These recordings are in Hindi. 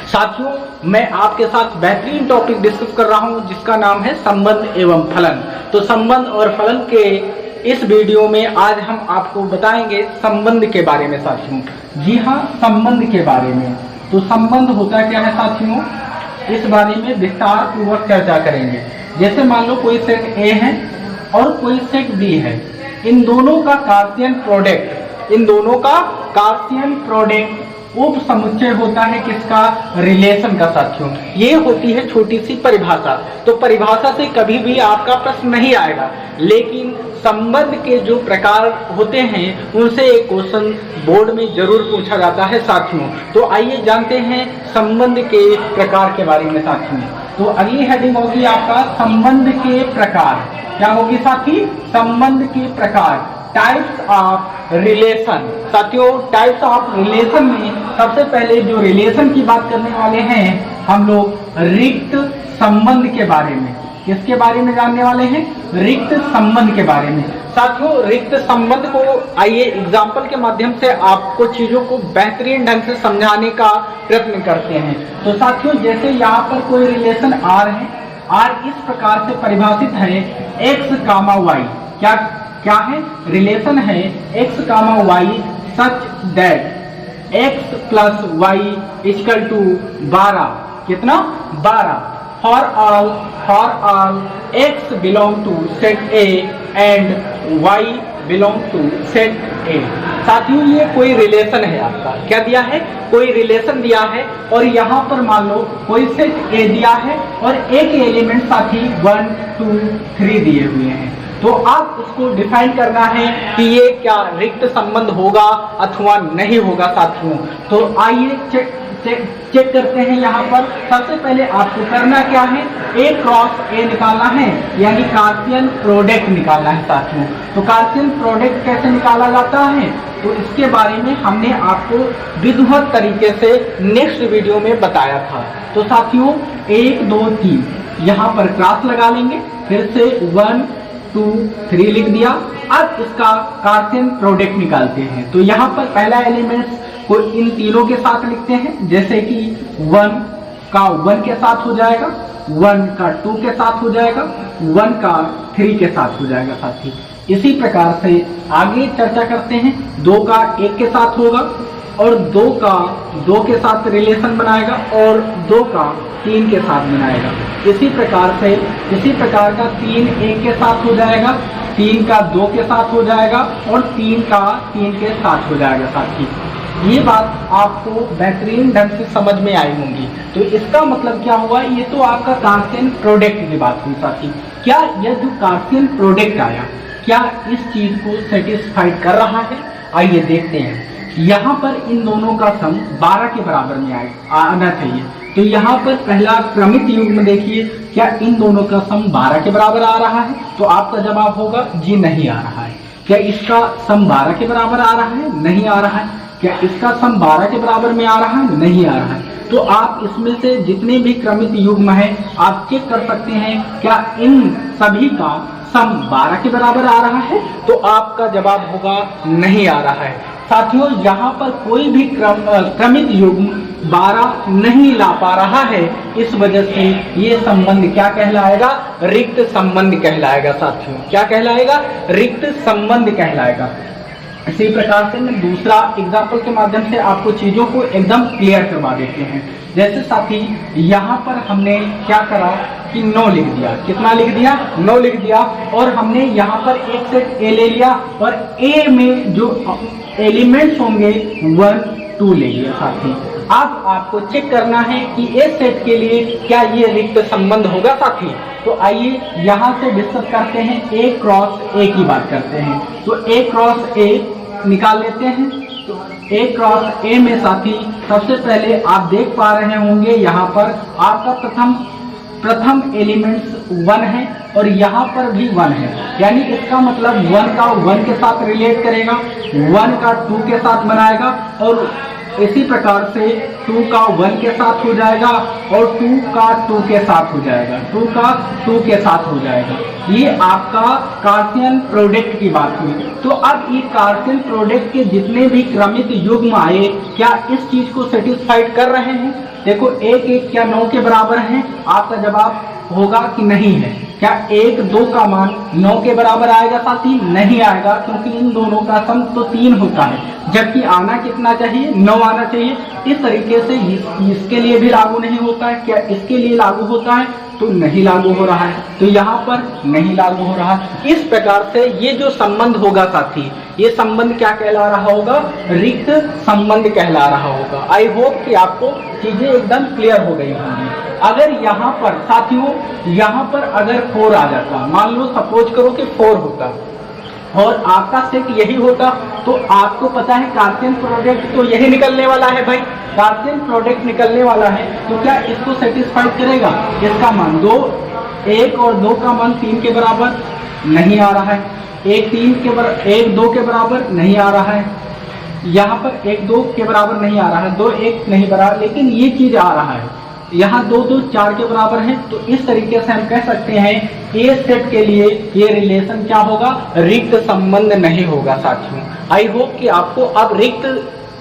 साथियों, मैं आपके साथ बेहतरीन टॉपिक डिस्कस कर रहा हूं जिसका नाम है संबंध एवं फलन। तो संबंध और फलन के इस वीडियो में आज हम आपको बताएंगे संबंध के बारे में साथियों। जी हाँ, संबंध के बारे में। तो संबंध होता क्या है साथियों, इस बारे में विस्तार पूर्वक चर्चा करेंगे। जैसे मान लो कोई सेट ए है और कोई सेट बी है, इन दोनों का कार्सियन प्रोडक्ट उप समुच्चय होता है किसका, रिलेशन का साथियों। ये होती है छोटी सी परिभाषा। तो परिभाषा से कभी भी आपका प्रश्न नहीं आएगा, लेकिन संबंध के जो प्रकार होते हैं उनसे एक क्वेश्चन बोर्ड में जरूर पूछा जाता है साथियों। तो आइए जानते हैं संबंध के प्रकार के बारे में साथियों। तो अगली हेडिंग होगी आपका संबंध के प्रकार। क्या होगी साथी, संबंध के प्रकार, टाइप्स ऑफ रिलेशन। साथियों, टाइप्स ऑफ रिलेशन में सबसे पहले जो रिलेशन की बात करने वाले हैं हम लोग रिक्त संबंध के बारे में। किसके बारे में जानने वाले हैं, रिक्त संबंध के बारे में। साथियों, रिक्त संबंध को आइए एग्जाम्पल के माध्यम से आपको चीजों को बेहतरीन ढंग से समझाने का प्रयत्न करते हैं। तो साथियों, जैसे यहाँ पर कोई रिलेशन आर है, आर इस प्रकार से परिभाषित है एक्स कामा वाई। क्या है, रिलेशन है x comma y such that x plus y equal to 12। कितना, 12। For all x belong to set A and y belong to set A. साथियों, ये कोई रिलेशन है आपका। क्या दिया है, कोई रिलेशन दिया है और यहाँ पर मान लो कोई सेट ए दिया है और एक एलिमेंट साथी 1 2 3 दिए हुए हैं। तो आप उसको डिफाइन करना है कि ये क्या रिक्त संबंध होगा अथवा नहीं होगा साथियों। तो आइए चेक करते हैं। यहाँ पर सबसे पहले आपको करना क्या है, ए क्रॉस ए निकालना है, यानी कार्सियन प्रोडक्ट निकालना है साथियों। तो कार्सियन प्रोडक्ट कैसे निकाला जाता है, तो इसके बारे में हमने आपको विधिवत तरीके से नेक्स्ट वीडियो में बताया था। तो साथियों 1 2 3 यहाँ पर क्रॉस लगा लेंगे, फिर से 1 2 3 लिख दिया। अब इसका कार्सियन प्रोडक्ट निकालते हैं। तो यहाँ पर पहला एलिमेंट को इन तीनों के साथ लिखते हैं, जैसे कि 1 का 1 के साथ हो जाएगा, 1 का 2 के साथ हो जाएगा, 1 का 3 के साथ हो जाएगा साथी। इसी प्रकार से आगे चर्चा करते हैं। 2 का 1 के साथ होगा और 2 का 2 के साथ रिलेशन बनाएगा और 2 का 3 के साथ बनाएगा। इसी प्रकार का 3 1 के साथ हो जाएगा, 3 का 2 के साथ हो जाएगा और 3 का 3 के साथ हो जाएगा साथी। ये बात आपको बेहतरीन ढंग से समझ में आई होंगी। तो इसका मतलब क्या हुआ, ये तो आपका कार्सियन प्रोडक्ट की बात हुई साथी। क्या यह जो कार्सियन प्रोडक्ट आया, क्या इस चीज को सेटिस्फाइड कर रहा है? आइए देखते हैं। यहाँ पर इन दोनों का सम 12 के बराबर में आना चाहिए। तो यहाँ पर पहला क्रमित युग्म देखिए, क्या इन दोनों का सम 12 के बराबर आ रहा है? तो आपका जवाब होगा जी नहीं आ रहा है। क्या इसका सम 12 के बराबर आ रहा है? नहीं आ रहा है। क्या इसका सम 12 के बराबर में आ रहा है? नहीं आ रहा है। तो आप इसमें से जितने भी क्रमित युग्म है आप चेक कर सकते हैं, क्या इन सभी का सम 12 के बराबर आ रहा है? तो आपका जवाब होगा नहीं आ रहा है। साथियों, यहाँ पर कोई भी क्रमित युग्म 12 नहीं ला पा रहा है, इस वजह से ये संबंध क्या कहलाएगा, रिक्त संबंध कहलाएगा साथियों। क्या कहलाएगा, रिक्त संबंध कहलाएगा। इसी प्रकार से मैं दूसरा एग्जाम्पल के माध्यम से आपको चीजों को एकदम क्लियर करवा देते हैं। जैसे साथी यहाँ पर हमने क्या करा कि 9 लिख दिया। कितना लिख दिया, 9 लिख दिया। और हमने यहाँ पर एक सेट ए ले लिया और ए में जो एलिमेंट्स होंगे 1 2 ले लिया साथी। अब आपको चेक करना है कि इस सेट के लिए क्या ये रिक्त संबंध होगा साथी। तो आइए यहाँ से डिस्कस करते हैं, ए क्रॉस ए की बात करते हैं। तो ए क्रॉस ए निकाल लेते हैं। तो ए क्रॉस ए में साथी सबसे पहले आप देख पा रहे होंगे यहाँ पर आपका प्रथम एलिमेंट्स 1 है और यहाँ पर भी 1 है, यानी इसका मतलब 1 का 1 के साथ रिलेट करेगा, 1 का 2 के साथ बनाएगा और इसी प्रकार से 2 का 1 के साथ हो जाएगा और 2 का 2 के साथ हो जाएगा, 2 का 2 के साथ हो जाएगा। ये आपका कार्सियन प्रोडक्ट की बात हुई। तो अब ये कार्सियन प्रोडक्ट के जितने भी क्रमित युग्म आए, क्या इस चीज को सेटिस्फाइड कर रहे हैं? देखो 1 1 क्या 9 के बराबर है? आपका जवाब होगा कि नहीं है। क्या 1 2 का मान 9 के बराबर आएगा साथी? नहीं आएगा, क्योंकि इन दोनों का सम तो 3 होता है, जबकि आना कितना चाहिए? 9 आना चाहिए। इस तरीके से इसके लिए भी लागू नहीं होता है। क्या इसके लिए लागू होता है? तो नहीं लागू हो रहा है, तो यहाँ पर नहीं लागू हो रहा। इस प्रकार से ये जो संबंध होगा साथी, ये संबंध क्या कहला रहा होगा? रिक्त संबंध कहला रहा होगा। आई होप कि आपको चीजें एकदम क्लियर हो गई होंगी। अगर यहाँ पर साथियों, यहाँ पर अगर 4 आ जाता, मान लो सपोज करो कि 4 होता और आपका सेट यही होता, तो आपको पता है कार्सियन प्रोडक्ट तो यही निकलने वाला है भाई, कार्सियन प्रोडक्ट निकलने वाला है। तो क्या इसको सेटिस्फाइड करेगा? इसका मान 2, 1 और 2 का मान 3 के बराबर नहीं आ रहा है, 1 2 के बराबर नहीं आ रहा है, यहाँ पर 1 2 के बराबर नहीं आ रहा है, 2 1 नहीं बराबर, लेकिन ये चीज आ रहा है, यहाँ 2 2 4 के बराबर है। तो इस तरीके से हम कह सकते हैं ए सेट के लिए ये रिलेशन क्या होगा? रिक्त संबंध नहीं होगा साथियों। आई होप कि आपको अब रिक्त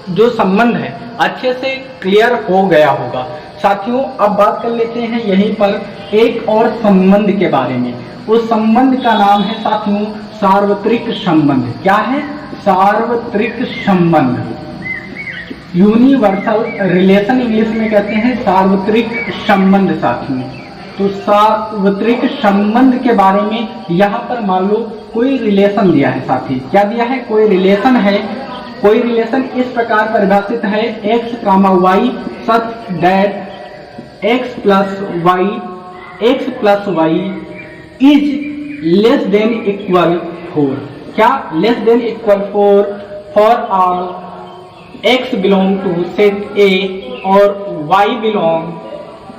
जो संबंध है अच्छे से क्लियर हो गया होगा। साथियों अब बात कर लेते हैं यहीं पर एक और संबंध के बारे में। उस संबंध का नाम है साथियों सार्वत्रिक संबंध। क्या है? सार्वत्रिक संबंध। यूनिवर्सल रिलेशन इंग्लिश में कहते हैं सार्वत्रिक संबंध साथियों। तो सार्वत्रिक संबंध के बारे में यहाँ पर मान लो कोई रिलेशन दिया है साथी। क्या दिया है? कोई रिलेशन है। कोई रिलेशन इस प्रकार परिभाषित है x, y such that x plus y is less than equal 4। क्या? Less than equal 4 for all x belong to set A और y belong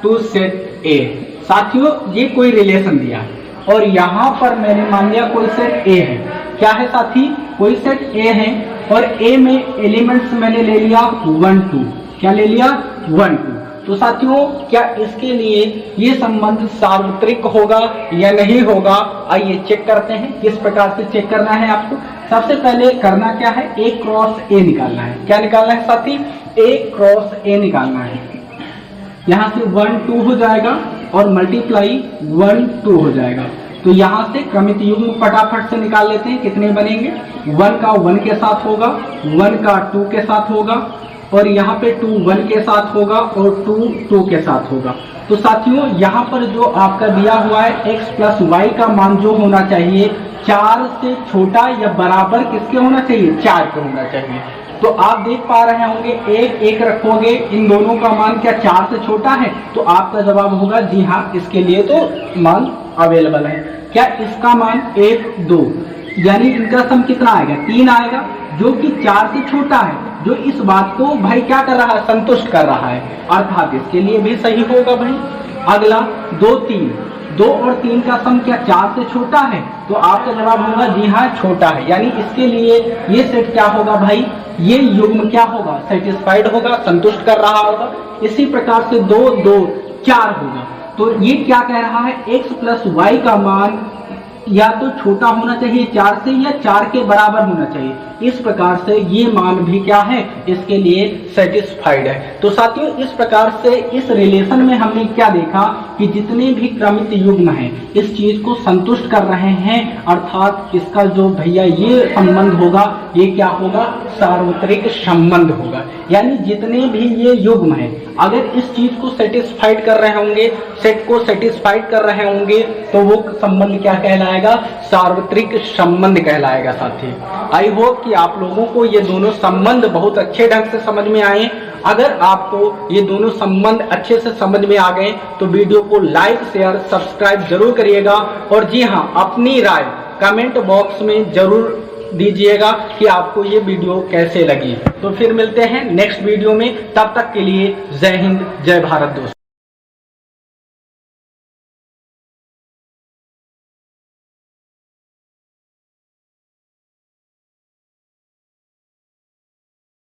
to set A। साथियों ये कोई रिलेशन दिया है और यहाँ पर मैंने मान लिया कोई सेट A है। क्या है साथी? कोई सेट A है और A में एलिमेंट्स मैंने ले लिया 1 2। क्या ले लिया? 1 2। तो साथियों क्या इसके लिए ये संबंध सार्वत्रिक होगा या नहीं होगा? आइए चेक करते हैं। किस प्रकार से चेक करना है आपको? सबसे पहले करना क्या है? A क्रॉस A निकालना है। क्या निकालना है साथी? A क्रॉस A निकालना है। यहाँ से 1 2 हो जाएगा और मल्टीप्लाई 1 2 हो जाएगा। तो यहाँ से क्रमित युग्म फटाफट से निकाल लेते हैं। कितने बनेंगे? 1 का 1 के साथ होगा, 1 का 2 के साथ होगा और यहाँ पे 2 1 के साथ होगा और 2 2 के साथ होगा। तो साथियों यहाँ पर जो आपका दिया हुआ है x प्लस y का मान जो होना चाहिए 4 से छोटा या बराबर किसके होना चाहिए? 4 के होना चाहिए। तो आप देख पा रहे होंगे 1 1 रखोगे, इन दोनों का मान क्या 4 से छोटा है? तो आपका जवाब होगा जी हाँ, इसके लिए तो मान अवेलेबल है। क्या इसका मान 1 2 यानी इनका सम कितना आएगा? 3 आएगा, जो कि 4 से छोटा है, जो इस बात को भाई क्या कर रहा है? संतुष्ट कर रहा है, अर्थात इसके लिए भी सही होगा भाई। अगला 2 3, 2 और 3 का सम क्या 4 से छोटा है? तो आपका जवाब होगा जी हाँ छोटा है, यानी इसके लिए ये सेट क्या होगा भाई? ये युग्म क्या होगा? सेटिस्फाइड होगा, संतुष्ट कर रहा होगा। इसी प्रकार से 2 2 4 होगा। तो ये क्या कह रहा है? x प्लस y का मान या तो छोटा होना चाहिए 4 से या 4 के बराबर होना चाहिए। इस प्रकार से ये मान भी क्या है? इसके लिए सेटिस्फाइड है। तो साथियों इस प्रकार से इस रिलेशन में हमने क्या देखा कि जितने भी क्रमित युग्म हैं इस चीज को संतुष्ट कर रहे हैं, अर्थात इसका जो भैया ये संबंध होगा ये क्या होगा? सार्वत्रिक संबंध होगा। यानी जितने भी ये युग्म हैं अगर इस चीज को सेटिस्फाइड कर रहे होंगे, सेट को सेटिस्फाइड कर रहे होंगे, तो वो संबंध क्या कहलाएगा? सार्वत्रिक संबंध कहलाएगा साथी। आई होप कि आप लोगों को ये दोनों संबंध बहुत अच्छे ढंग से समझ में आए। अगर आपको ये दोनों संबंध अच्छे से समझ में आ गए तो वीडियो को लाइक शेयर सब्सक्राइब जरूर करिएगा और जी हाँ अपनी राय कमेंट बॉक्स में जरूर दीजिएगा कि आपको ये वीडियो कैसे लगी। तो फिर मिलते हैं नेक्स्ट वीडियो में, तब तक के लिए जय हिंद जय भारत दोस्तों।